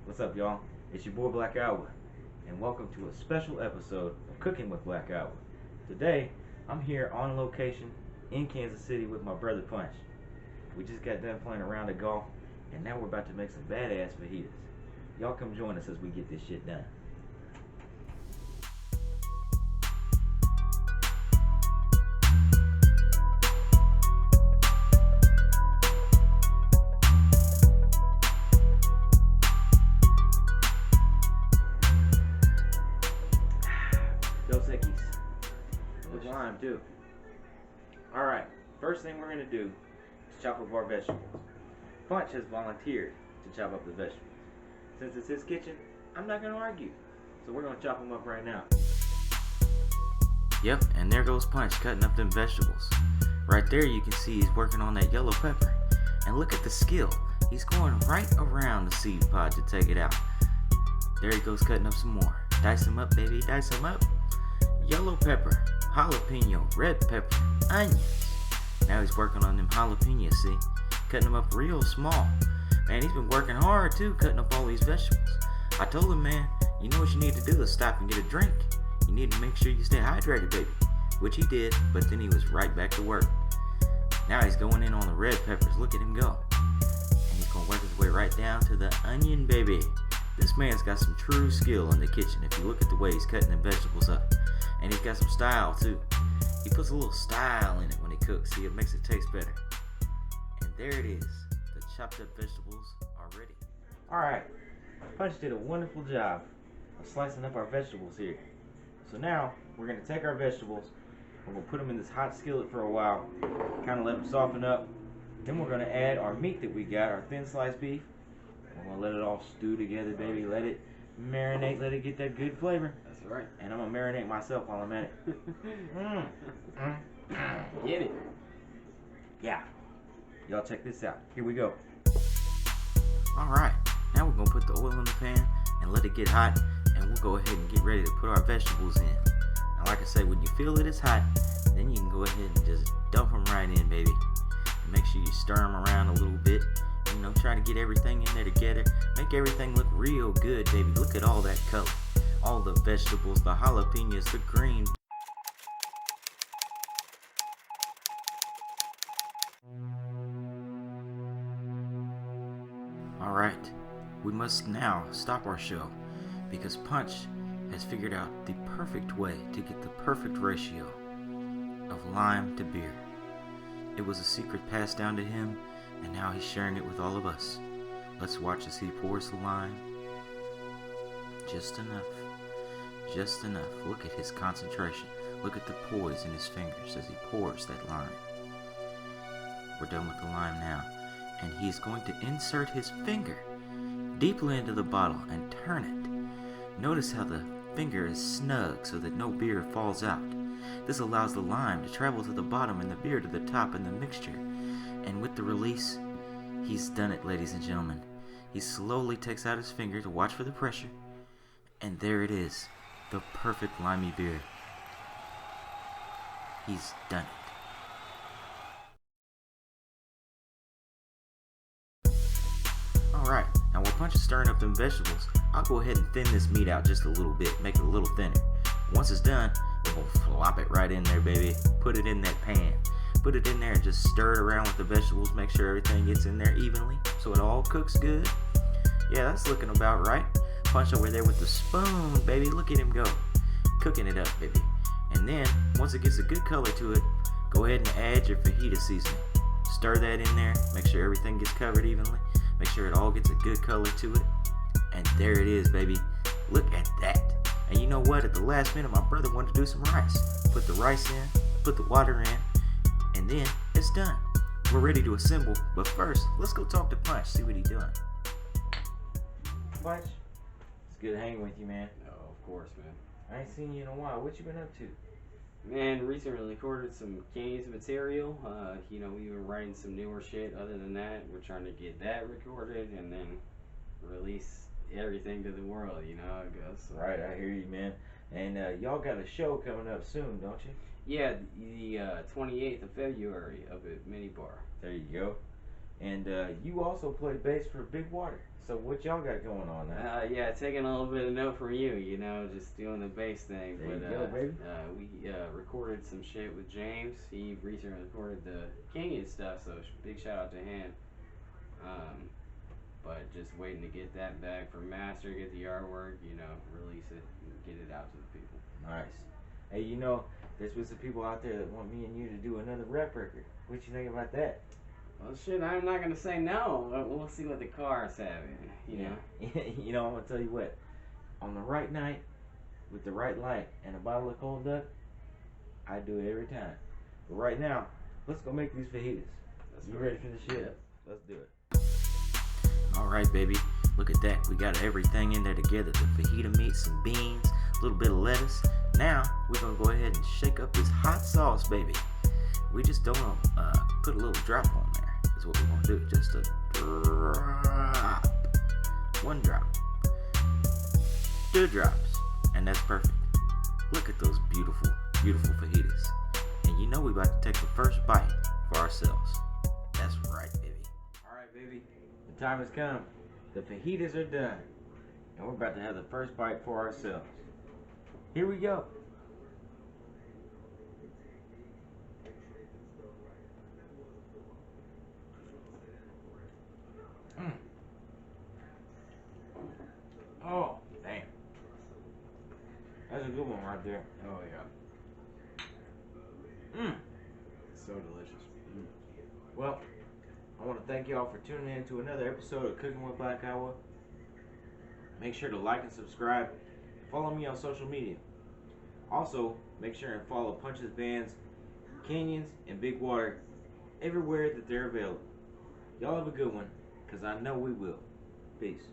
What's up, y'all? It's your boy Black Iowa, and welcome to a special episode of Cooking with Black Iowa. Today, I'm here on location in Kansas City with my brother Punch. We just got done playing a round of golf, and now we're about to make some badass fajitas. Y'all come join us as we get this shit done. Dos Equis. With lime too. Alright, first thing we're going to do is chop up our vegetables. Punch has volunteered to chop up the vegetables. Since it's his kitchen, I'm not going to argue. So we're going to chop them up right now. Yep, and there goes Punch cutting up them vegetables. Right there you can see he's working on that yellow pepper. And look at the skill. He's going right around the seed pod to take it out. There he goes cutting up some more. Dice them up, baby, dice them up. Yellow pepper, jalapeno, red pepper, onions. Now he's working on them jalapenos, see? Cutting them up real small. Man, he's been working hard too, cutting up all these vegetables. I told him, man, you know what you need to do is stop and get a drink. You need to make sure you stay hydrated, baby. Which he did, but then he was right back to work. Now he's going in on the red peppers. Look at him go. And he's going to work his way right down to the onion, baby. This man's got some true skill in the kitchen if you look at the way he's cutting the vegetables up. And he's got some style too. He puts a little style in it when he cooks. See, it makes it taste better. And there it is. The chopped up vegetables are ready. Alright, Punch did a wonderful job of slicing up our vegetables here. So now, we're going to take our vegetables, we're going to put them in this hot skillet for a while, kind of let them soften up. Then we're going to add our meat that we got, our thin sliced beef. We're going to let it all stew together, baby. Let it marinate, let it get that good flavor. That's right. And I'm going to marinate myself while I'm at it. Get it. Yeah. Y'all check this out. Here we go. Alright, now we're going to put the oil in the pan and let it get hot. And we'll go ahead and get ready to put our vegetables in. Now, like I say, when you feel it is hot, then you can go ahead and just dump them right in, baby. And make sure you stir them around a little bit. You know, try to get everything in there together. Make everything look real good, baby. Look at all that color. All the vegetables, the jalapenos, the green. Alright, we must now stop our show because Punch has figured out the perfect way to get the perfect ratio of lime to beer. It was a secret passed down to him, and now he's sharing it with all of us. Let's watch as he pours the lime. Just enough. Just enough. Look at his concentration. Look at the poise in his fingers as he pours that lime. We're done with the lime now. And he's going to insert his finger deeply into the bottle and turn it. Notice how the finger is snug so that no beer falls out. This allows the lime to travel to the bottom and the beer to the top in the mixture. And with the release, he's done it, ladies and gentlemen. He slowly takes out his finger to watch for the pressure. And there it is, the perfect limey beer. He's done it. Alright, now while Punch is stirring up them vegetables, I'll go ahead and thin this meat out just a little bit, make it a little thinner. Once it's done, we'll flop it right in there, baby. Put it in that pan. Put it in there and just stir it around with the vegetables. Make sure everything gets in there evenly so it all cooks good. Yeah, that's looking about right. Punch over there with the spoon, baby. Look at him go. Cooking it up, baby. And then, once it gets a good color to it, go ahead and add your fajita seasoning. Stir that in there. Make sure everything gets covered evenly. Make sure it all gets a good color to it. And there it is, baby. Look at that. And you know what? At the last minute, my brother wanted to do some rice. Put the rice in, put the water in, and then it's done. We're ready to assemble, but first, let's go talk to Punch, see what he's doing. Punch, it's good hanging with you, man. Oh, of course, man. I ain't seen you in a while. What you been up to? Man, recently recorded some games material. We've been writing some newer shit. Other than that, we're trying to get that recorded and then release everything to the world, I guess. Right, I hear you, man. And y'all got a show coming up soon, don't you? Yeah, the 28th of February up at Mini Bar. There you go. And you also play bass for Big Water. So what y'all got going on now? Yeah, taking a little bit of note from you, just doing the bass thing. There you go, baby. We recorded some shit with James. He recently recorded the Kenyan stuff, so big shout out to him. But just waiting to get that back for master, get the artwork, release it, and get it out to the people. Nice. Hey, there's been some people out there that want me and you to do another rap record. What you think about that? Well, shit, I'm not gonna say no. We'll see what the car's having, you know. I'm gonna tell you what. On the right night, with the right light and a bottle of cold duck, I do it every time. But right now, let's go make these fajitas. You ready for this shit? Yep. Let's do it. All right, baby. Look at that. We got everything in there together. The fajita meat, some beans, a little bit of lettuce. Now, we're gonna go ahead and shake up this hot sauce, baby. We just don't put a little drop on there. That's what we're gonna do. Just a drop. One drop. 2 drops. And that's perfect. Look at those beautiful, beautiful fajitas. And we're about to take the first bite for ourselves. That's right, baby. Alright, baby. The time has come. The fajitas are done. And we're about to have the first bite for ourselves. Here we go. Oh, damn. That's a good one right there. Oh yeah. So delicious. Well, I want to thank y'all for tuning in to another episode of Cooking with Black Iowa. Make sure to like and subscribe. Follow me on social media. Also, make sure and follow Punches Bands, Canyons, and Big Water everywhere that they're available. Y'all have a good one, because I know we will. Peace.